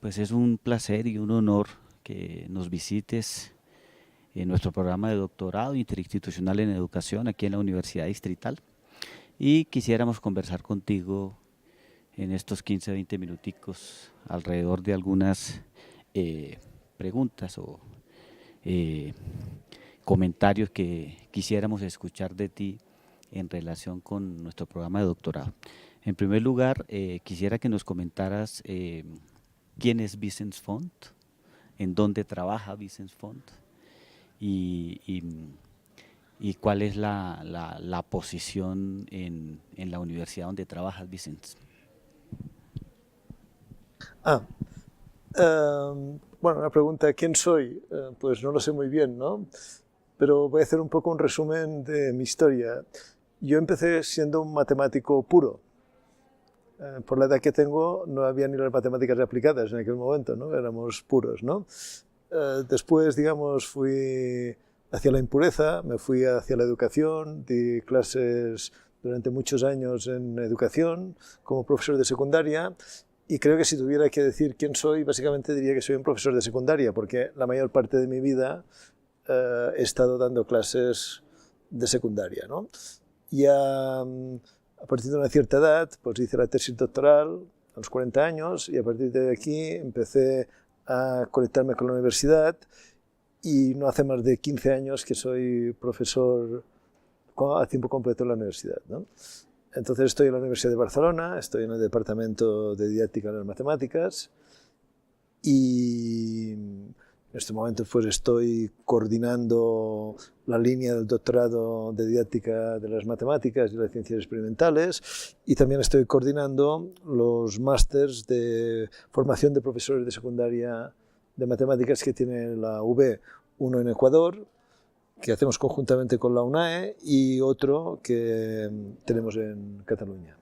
Pues es un placer y un honor que nos visites en nuestro programa de doctorado interinstitucional en educación aquí en la Universidad Distrital y quisiéramos conversar contigo en estos 15-20 minuticos alrededor de algunas preguntas o eh, comentarios que quisiéramos escuchar de ti en relación con nuestro programa de doctorado. En primer lugar, quisiera que nos comentaras quién es Vicens Font, en dónde trabaja Vicens Font y, y, y cuál es la posición en la universidad donde trabajas, Vicens. Ah, bueno, la pregunta, ¿quién soy? Pues no lo sé muy bien, ¿no? Pero voy a hacer un poco un resumen de mi historia. Yo empecé siendo un matemático puro. Por la edad que tengo no había ni las matemáticas aplicadas en aquel momento, ¿no? Éramos puros, ¿no? Después, digamos, fui hacia la impureza, me fui hacia la educación, di clases durante muchos años en educación como profesor de secundaria. Y creo que si tuviera que decir quién soy, básicamente diría que soy un profesor de secundaria, porque la mayor parte de mi vida he estado dando clases de secundaria, ¿no? Ya a partir de una cierta edad, pues hice la tesis doctoral a los 40 años y a partir de aquí empecé a conectarme con la universidad y no hace más de 15 años que soy profesor a tiempo completo en la universidad, ¿no? Entonces estoy en la Universidad de Barcelona, estoy en el Departamento de Didáctica de las Matemáticas y en este momento pues estoy coordinando la línea del doctorado de Didáctica de las Matemáticas y las Ciencias Experimentales y también estoy coordinando los másters de formación de profesores de secundaria de matemáticas que tiene la UB, uno en Ecuador, que hacemos conjuntamente con la UNAE, y otro que tenemos en Cataluña.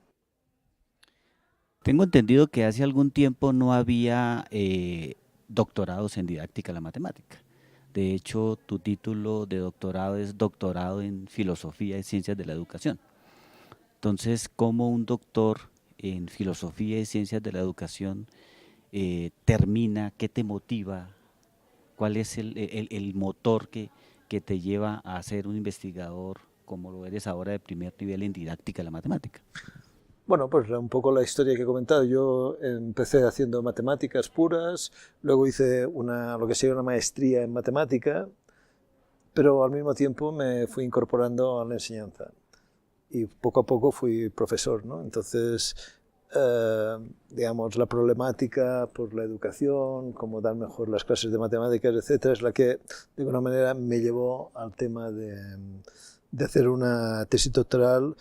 Tengo entendido que hace algún tiempo no había doctorados en didáctica de la matemática. De hecho, tu título de doctorado es doctorado en filosofía y ciencias de la educación. Entonces, ¿cómo un doctor en filosofía y ciencias de la educación termina? ¿Qué te motiva? ¿Cuál es el motor que te lleva a ser un investigador como lo eres ahora de primer nivel en didáctica de la matemática? Bueno, pues un poco la historia que he comentado. Yo empecé haciendo matemáticas puras, luego hice lo que sería una maestría en matemática, pero al mismo tiempo me fui incorporando a la enseñanza y poco a poco fui profesor, ¿no? Entonces, digamos, la problemática por la educación, cómo dar mejor las clases de matemáticas, etcétera, es la que de alguna manera me llevó al tema de hacer una tesis doctoral,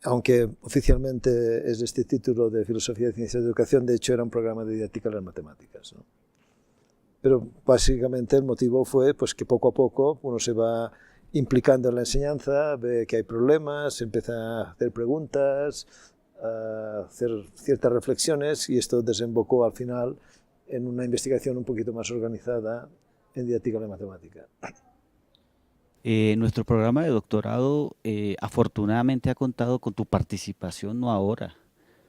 aunque oficialmente es este título de Filosofía y Ciencias de Educación. De hecho era un programa de didáctica de las matemáticas, ¿no? Pero básicamente el motivo fue pues, que poco a poco uno se va implicando en la enseñanza, ve que hay problemas, empieza a hacer preguntas, a hacer ciertas reflexiones, y esto desembocó al final en una investigación un poquito más organizada en didáctica de la matemática. Nuestro programa de doctorado afortunadamente ha contado con tu participación no ahora,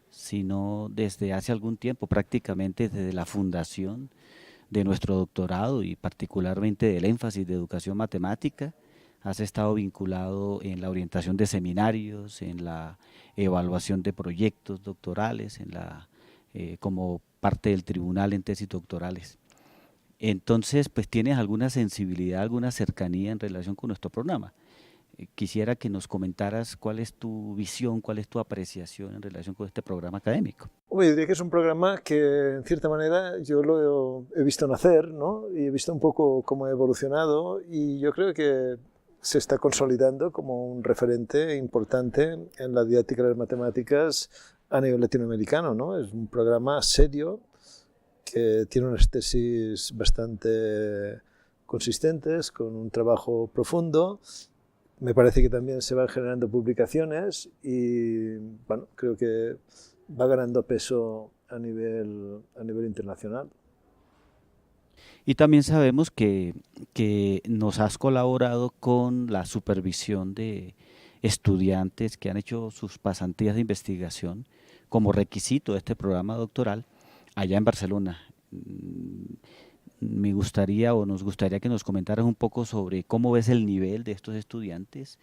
sino desde hace algún tiempo, prácticamente desde la fundación de nuestro doctorado y particularmente del énfasis de educación matemática. Has estado vinculado en la orientación de seminarios, en la evaluación de proyectos doctorales, como parte del tribunal en tesis doctorales. Entonces, pues tienes alguna sensibilidad, alguna cercanía en relación con nuestro programa. Quisiera que nos comentaras cuál es tu visión, cuál es tu apreciación en relación con este programa académico. Yo diría que es un programa que, en cierta manera, yo lo he visto nacer, ¿no? Y he visto un poco cómo ha evolucionado, y yo creo que se está consolidando como un referente importante en la didáctica de las matemáticas a nivel latinoamericano, ¿no? Es un programa serio que tiene unas tesis bastante consistentes, con un trabajo profundo. Me parece que también se van generando publicaciones y, bueno, creo que va ganando peso a nivel internacional. Y también sabemos que nos has colaborado con la supervisión de estudiantes que han hecho sus pasantías de investigación como requisito de este programa doctoral allá en Barcelona. Me gustaría o nos gustaría que nos comentaras un poco sobre cómo ves el nivel de estos estudiantes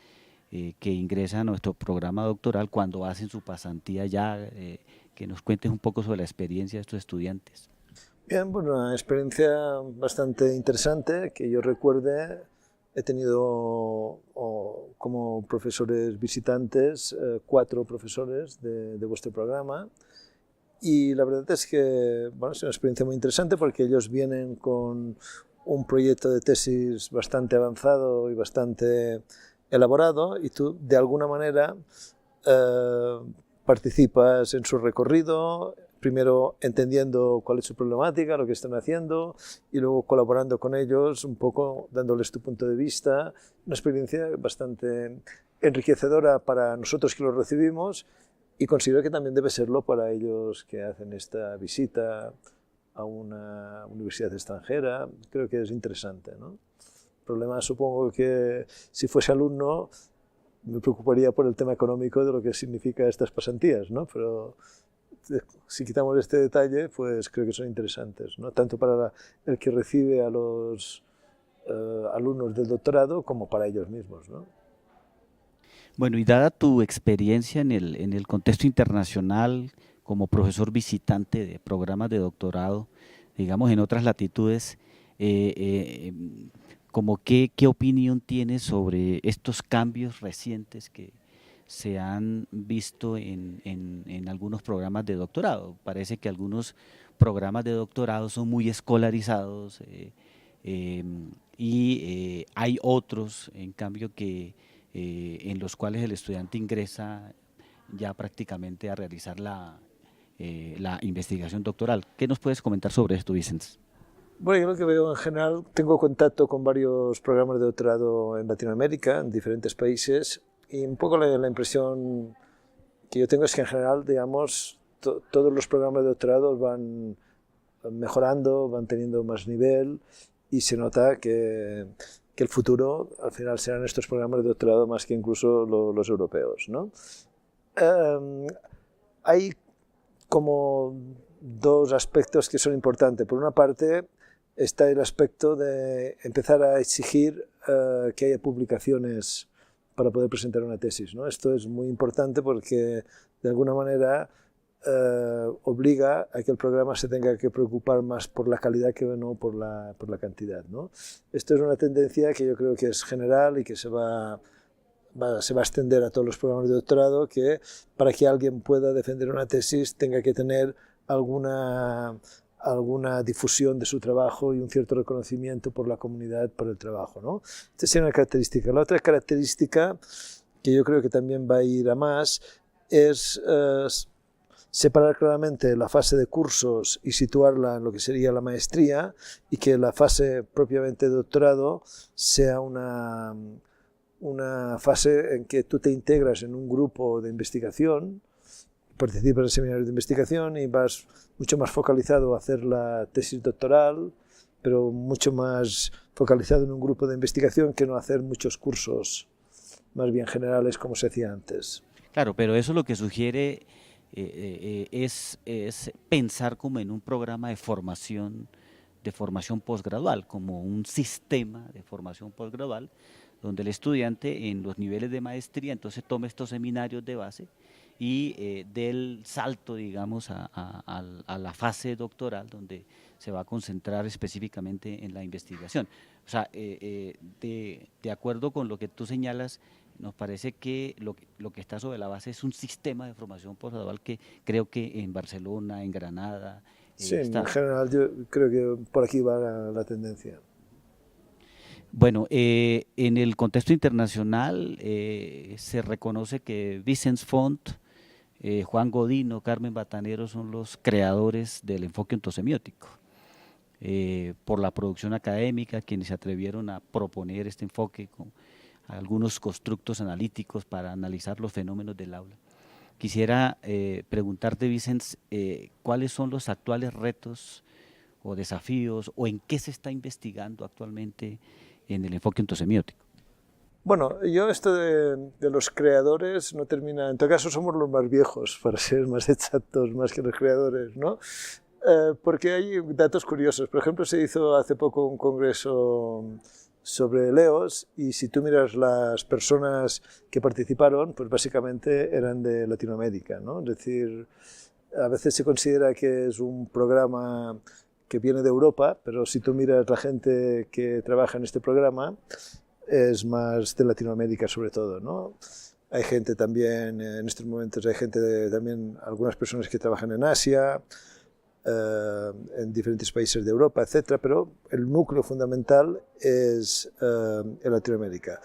que ingresan a nuestro programa doctoral cuando hacen su pasantía ya, que nos cuentes un poco sobre la experiencia de estos estudiantes. Bien, bueno, una experiencia bastante interesante que yo recuerde. He tenido como profesores visitantes 4 profesores de vuestro programa y la verdad es que bueno, es una experiencia muy interesante porque ellos vienen con un proyecto de tesis bastante avanzado y bastante elaborado y tú de alguna manera eh, participas en su recorrido, primero entendiendo cuál es su problemática, lo que están haciendo y luego colaborando con ellos, un poco dándoles tu punto de vista. Una experiencia bastante enriquecedora para nosotros que lo recibimos y considero que también debe serlo para ellos que hacen esta visita a una universidad extranjera. Creo que es interesante, ¿no? El problema, supongo que si fuese alumno me preocuparía por el tema económico de lo que significa estas pasantías, ¿no? Pero si quitamos este detalle, pues creo que son interesantes, ¿no? Tanto para el que recibe a los alumnos del doctorado como para ellos mismos, ¿no? Bueno, y dada tu experiencia en el contexto internacional como profesor visitante de programas de doctorado, digamos en otras latitudes, como qué opinión tienes sobre estos cambios recientes que se han visto en algunos programas de doctorado? Parece que algunos programas de doctorado son muy escolarizados eh, y hay otros, en cambio, que en los cuales el estudiante ingresa ya prácticamente a realizar la investigación doctoral. ¿Qué nos puedes comentar sobre esto, Vicens? Bueno, yo lo que veo en general, tengo contacto con varios programas de doctorado en Latinoamérica, en diferentes países, y un poco la impresión que yo tengo es que en general, digamos, todos los programas de doctorado van mejorando, van teniendo más nivel y se nota que el futuro al final serán estos programas de doctorado más que incluso los europeos, ¿no? Hay como 2 aspectos que son importantes. Por una parte está el aspecto de empezar a exigir que haya publicaciones para poder presentar una tesis, ¿no? Esto es muy importante porque de alguna manera obliga a que el programa se tenga que preocupar más por la calidad que no por la cantidad, ¿no? Esto es una tendencia que yo creo que es general y que se va a extender a todos los programas de doctorado, que para que alguien pueda defender una tesis tenga que tener alguna difusión de su trabajo y un cierto reconocimiento por la comunidad por el trabajo, ¿no? Esta es una característica. La otra característica, que yo creo que también va a ir a más, es separar claramente la fase de cursos y situarla en lo que sería la maestría y que la fase propiamente de doctorado sea una fase en que tú te integras en un grupo de investigación, participas en seminarios de investigación y vas mucho más focalizado a hacer la tesis doctoral, pero mucho más focalizado en un grupo de investigación que no hacer muchos cursos más bien generales como se hacía antes. Claro, pero eso lo que sugiere es pensar como en un programa de formación posgradual, como un sistema de formación posgradual, donde el estudiante en los niveles de maestría entonces tome estos seminarios de base y del salto, digamos, a la fase doctoral, donde se va a concentrar específicamente en la investigación. O sea, de acuerdo con lo que tú señalas, nos parece que lo que está sobre la base es un sistema de formación posgradual que creo que en Barcelona, en Granada, Sí, en está. general yo creo que por aquí va la tendencia. Bueno, en el contexto internacional se reconoce que Vicens Font, Juan Godino, Carmen Batanero son los creadores del enfoque ontosemiótico. Por la producción académica, quienes se atrevieron a proponer este enfoque con algunos constructos analíticos para analizar los fenómenos del aula. Quisiera preguntarte, Vicens, ¿cuáles son los actuales retos o desafíos o en qué se está investigando actualmente en el enfoque ontosemiótico? Bueno, yo esto de los creadores no termina, en todo caso somos los más viejos, para ser más exactos, más que los creadores, ¿no? Porque hay datos curiosos. Por ejemplo, se hizo hace poco un congreso sobre Leos y si tú miras las personas que participaron, pues básicamente eran de Latinoamérica, ¿no? Es decir, a veces se considera que es un programa que viene de Europa, pero si tú miras la gente que trabaja en este programa, es más de Latinoamérica sobre todo, ¿no? Hay gente también, en estos momentos hay gente, también algunas personas que trabajan en Asia, en diferentes países de Europa, etcétera, pero el núcleo fundamental es en Latinoamérica.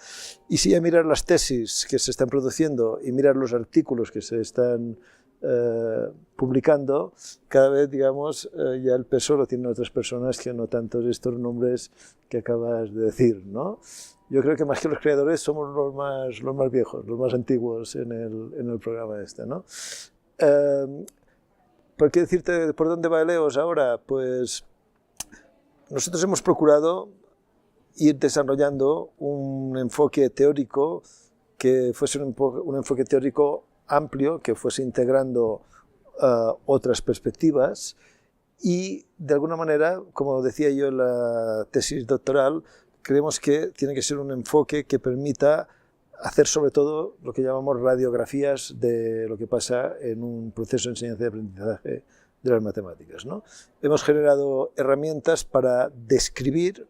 Y si ya mirar las tesis que se están produciendo y mirar los artículos que se están publicando, cada vez, digamos, ya el peso lo tienen otras personas que no tantos estos nombres que acabas de decir, ¿no? Yo creo que más que los creadores somos los más viejos, los más antiguos en el programa este, ¿no? ¿Por qué decirte por dónde va Eleos ahora? Pues nosotros hemos procurado ir desarrollando un enfoque teórico que fuese un enfoque teórico amplio, que fuese integrando otras perspectivas y, de alguna manera, como decía yo en la tesis doctoral, creemos que tiene que ser un enfoque que permita hacer sobre todo lo que llamamos radiografías de lo que pasa en un proceso de enseñanza y aprendizaje de las matemáticas, ¿no? Hemos generado herramientas para describir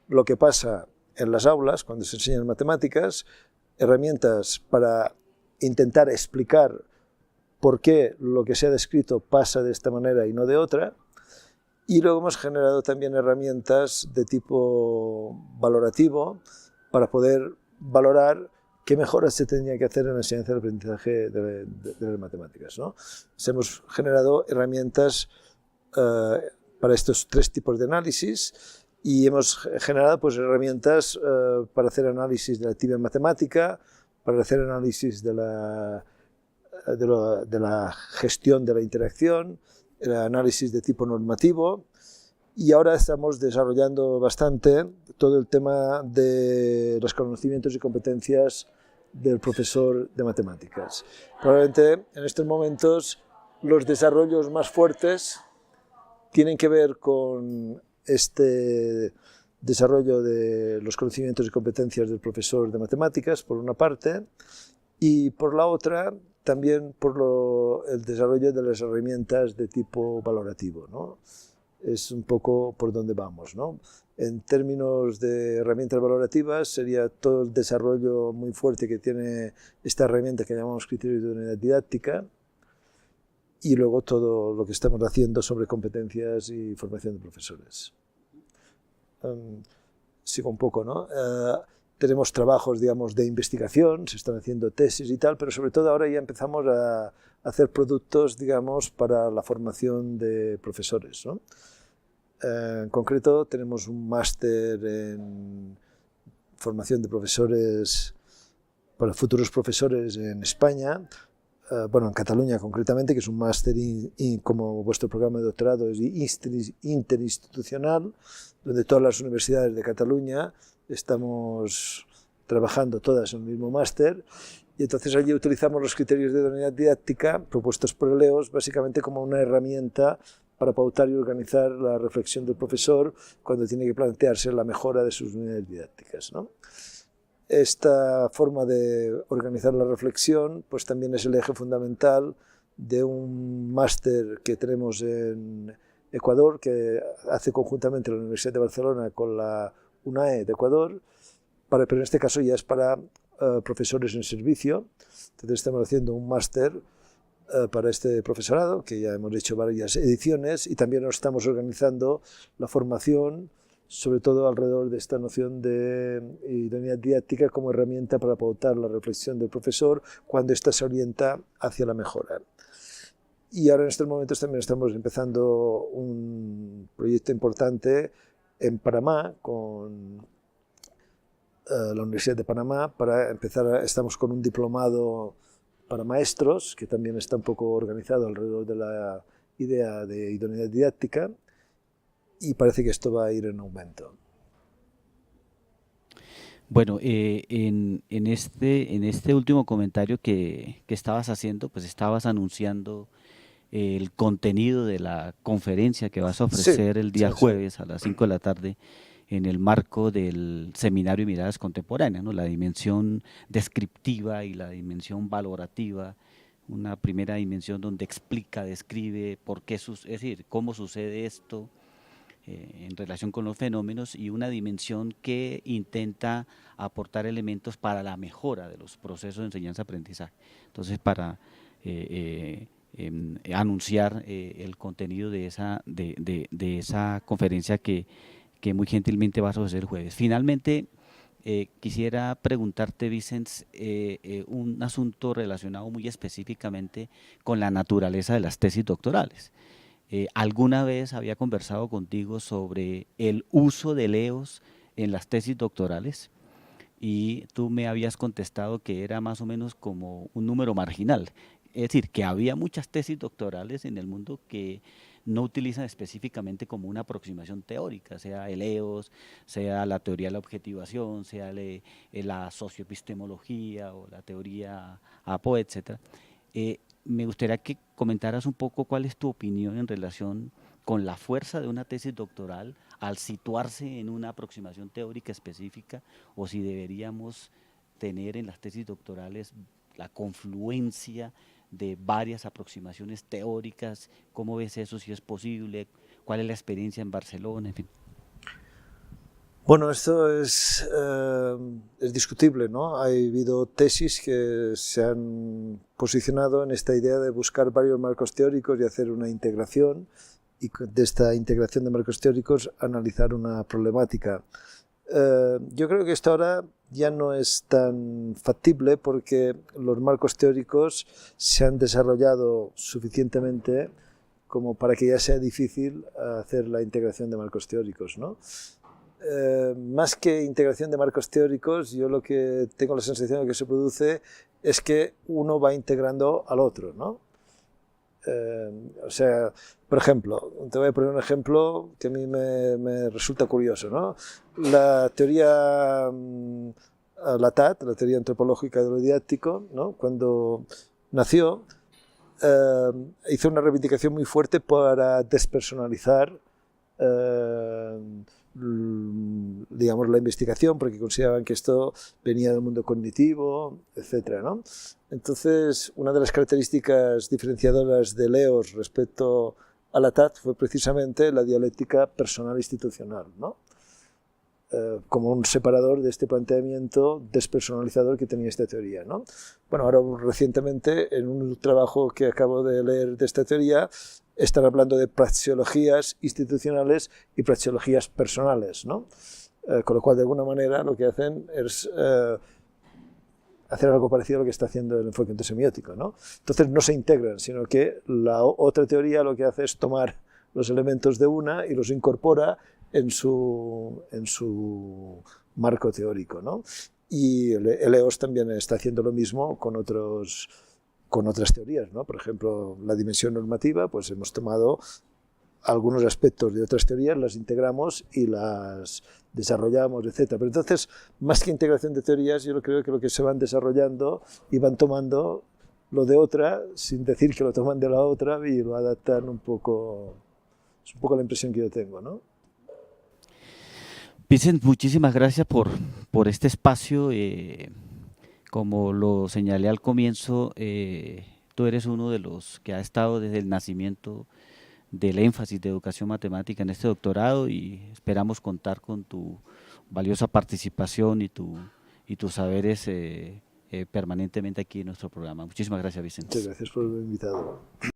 lo que pasa en las aulas cuando se enseñan matemáticas, herramientas para intentar explicar por qué lo que se ha descrito pasa de esta manera y no de otra. Y luego hemos generado también herramientas de tipo valorativo para poder valorar qué mejoras se tenía que hacer en la enseñanza y el aprendizaje de las matemáticas, ¿no? Hemos generado herramientas para estos tres tipos de análisis y hemos generado pues, herramientas para hacer análisis de la actividad matemática, para hacer análisis de la gestión de la interacción, el análisis de tipo normativo, y ahora estamos desarrollando bastante todo el tema de los conocimientos y competencias del profesor de matemáticas. Probablemente en estos momentos los desarrollos más fuertes tienen que ver con este desarrollo de los conocimientos y competencias del profesor de matemáticas, por una parte, y por la otra, también por el desarrollo de las herramientas de tipo valorativo, ¿no? Es un poco por donde vamos, ¿no? En términos de herramientas valorativas, sería todo el desarrollo muy fuerte que tiene esta herramienta que llamamos criterios de unidad didáctica, y luego todo lo que estamos haciendo sobre competencias y formación de profesores. Sigo un poco, ¿no? Tenemos trabajos, digamos, de investigación, se están haciendo tesis y tal, pero sobre todo ahora ya empezamos a hacer productos, digamos, para la formación de profesores, ¿no? En concreto, tenemos un máster en formación de profesores para futuros profesores en España, bueno, en Cataluña concretamente, que es un máster, como vuestro programa de doctorado es interinstitucional, donde todas las universidades de Cataluña estamos trabajando todas en el mismo máster, y entonces allí utilizamos los criterios de idoneidad didáctica propuestos por Eleos básicamente como una herramienta para pautar y organizar la reflexión del profesor cuando tiene que plantearse la mejora de sus unidades didácticas, ¿no? Esta forma de organizar la reflexión pues también es el eje fundamental de un máster que tenemos en Ecuador, que hace conjuntamente la Universidad de Barcelona con la UNAE de Ecuador, pero en este caso ya es para profesores en servicio. Entonces estamos haciendo un máster para este profesorado, que ya hemos hecho varias ediciones, y también nos estamos organizando la formación, sobre todo alrededor de esta noción de idoneidad didáctica como herramienta para pautar la reflexión del profesor cuando ésta se orienta hacia la mejora. Y ahora en estos momentos también estamos empezando un proyecto importante en Panamá con la Universidad de Panamá para empezar. Estamos con un diplomado para maestros que también está un poco organizado alrededor de la idea de idoneidad didáctica, y parece que esto va a ir en aumento. Bueno, en este último comentario que estabas haciendo, pues estabas anunciando el contenido de la conferencia que vas a Sí, ofrecer el día sí, sí. jueves a las 5 de la tarde en el marco del seminario Miradas Contemporáneas, ¿no? La dimensión descriptiva y la dimensión valorativa, una primera dimensión donde explica, describe por qué, es decir, cómo sucede esto en relación con los fenómenos, y una dimensión que intenta aportar elementos para la mejora de los procesos de enseñanza-aprendizaje. Entonces, para anunciar el contenido de esa conferencia que muy gentilmente vas a ofrecer el jueves. Finalmente, quisiera preguntarte, Vicens, un asunto relacionado muy específicamente con la naturaleza de las tesis doctorales. ¿Alguna vez había conversado contigo sobre el uso de LEOs en las tesis doctorales? Y tú me habías contestado que era más o menos como un número marginal. Es decir, que había muchas tesis doctorales en el mundo que no utilizan específicamente como una aproximación teórica, sea el EOS, sea la teoría de la objetivación, sea la socioepistemología o la teoría APO, etcétera. Me gustaría que comentaras un poco cuál es tu opinión en relación con la fuerza de una tesis doctoral al situarse en una aproximación teórica específica, o si deberíamos tener en las tesis doctorales la confluencia de varias aproximaciones teóricas. ¿Cómo ves eso, si es posible? ¿Cuál es la experiencia en Barcelona? En fin. Bueno, esto es discutible, ¿no? Ha habido tesis que se han posicionado en esta idea de buscar varios marcos teóricos y hacer una integración, y de esta integración de marcos teóricos analizar una problemática. Yo creo que esto ahora ya no es tan factible porque los marcos teóricos se han desarrollado suficientemente como para que ya sea difícil hacer la integración de marcos teóricos, ¿no? Más que integración de marcos teóricos, yo lo que tengo la sensación de que se produce es que uno va integrando al otro, ¿no? O sea, por ejemplo, te voy a poner un ejemplo que a mí me resulta curioso, ¿no? La teoría, la TAT, la teoría antropológica de lo didáctico, ¿no? Cuando nació, eh, hizo una reivindicación muy fuerte para despersonalizar eh, digamos, la investigación, porque consideraban que esto venía del mundo cognitivo, etcétera, ¿no? Entonces, una de las características diferenciadoras de Leos respecto a la TAT fue precisamente la dialéctica personal institucional, ¿no? Como un separador de este planteamiento despersonalizador que tenía esta teoría, ¿no? Bueno, ahora recientemente, en un trabajo que acabo de leer de esta teoría, están hablando de praxeologías institucionales y praxeologías personales, ¿no? Con lo cual, de alguna manera, lo que hacen es hacer algo parecido a lo que está haciendo el enfoque antesemiótico, ¿no? Entonces no se integran, sino que la otra teoría lo que hace es tomar los elementos de una y los incorpora en su marco teórico, ¿no? Y el EOS también está haciendo lo mismo con otras teorías, ¿no? Por ejemplo, la dimensión normativa, pues hemos tomado algunos aspectos de otras teorías, las integramos y las desarrollamos, etc. Pero entonces, más que integración de teorías, yo creo que lo que se van desarrollando y van tomando lo de otra, sin decir que lo toman de la otra, y lo adaptan un poco. Es un poco la impresión que yo tengo, ¿no? Vicent, muchísimas gracias por este espacio. Como lo señalé al comienzo, tú eres uno de los que ha estado desde el nacimiento del énfasis de educación matemática en este doctorado, y esperamos contar con tu valiosa participación y tus saberes permanentemente aquí en nuestro programa. Muchísimas gracias, Vicente. Muchas gracias por haberme invitado.